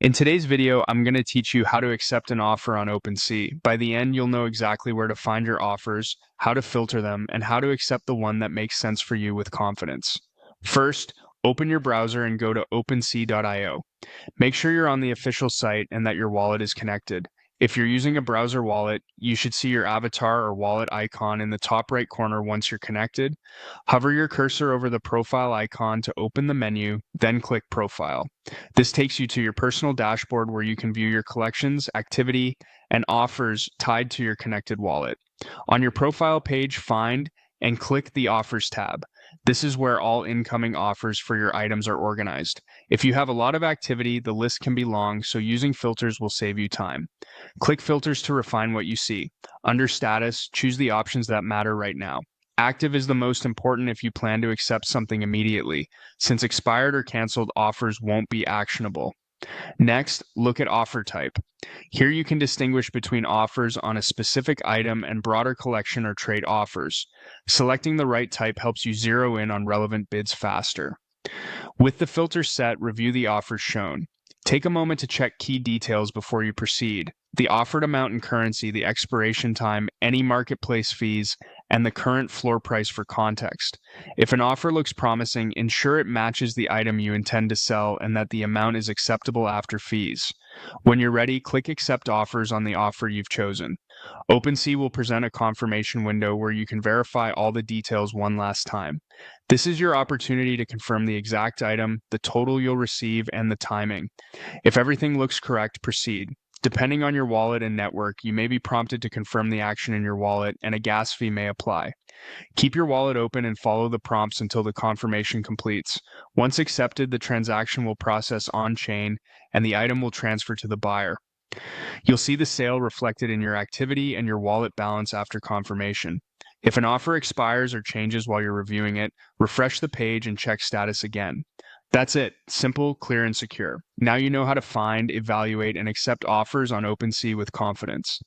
In today's video, I'm going to teach you how to accept an offer on OpenSea. By the end, you'll know exactly where to find your offers, how to filter them, and how to accept the one that makes sense for you with confidence. First, open your browser and go to OpenSea.io. Make sure you're on the official site and that your wallet is connected. If you're using a browser wallet, you should see your avatar or wallet icon in the top right corner once you're connected. Hover your cursor over the profile icon to open the menu, then click Profile. This takes you to your personal dashboard where you can view your collections, activity, and offers tied to your connected wallet. On your profile page, find and click the Offers tab. This is where all incoming offers for your items are organized. If you have a lot of activity, the list can be long, so using filters will save you time. Click Filters to refine what you see. Under Status, choose the options that matter right now. Active is the most important if you plan to accept something immediately, since expired or canceled offers won't be actionable. Next, look at offer type. Here you can distinguish between offers on a specific item and broader collection or trade offers. Selecting the right type helps you zero in on relevant bids faster. With the filter set, review the offers shown. Take a moment to check key details before you proceed. The offered amount in currency, the expiration time, any marketplace fees, and the current floor price for context. If an offer looks promising, ensure it matches the item you intend to sell and that the amount is acceptable after fees. When you're ready, click Accept Offers on the offer you've chosen. OpenSea will present a confirmation window where you can verify all the details one last time. This is your opportunity to confirm the exact item, the total you'll receive, and the timing. If everything looks correct, proceed. Depending on your wallet and network, you may be prompted to confirm the action in your wallet, and a gas fee may apply. Keep your wallet open and follow the prompts until the confirmation completes. Once accepted, the transaction will process on-chain, and the item will transfer to the buyer. You'll see the sale reflected in your activity and your wallet balance after confirmation. If an offer expires or changes while you're reviewing it, refresh the page and check status again. That's it. Simple, clear, and secure. Now you know how to find, evaluate, and accept offers on OpenSea with confidence.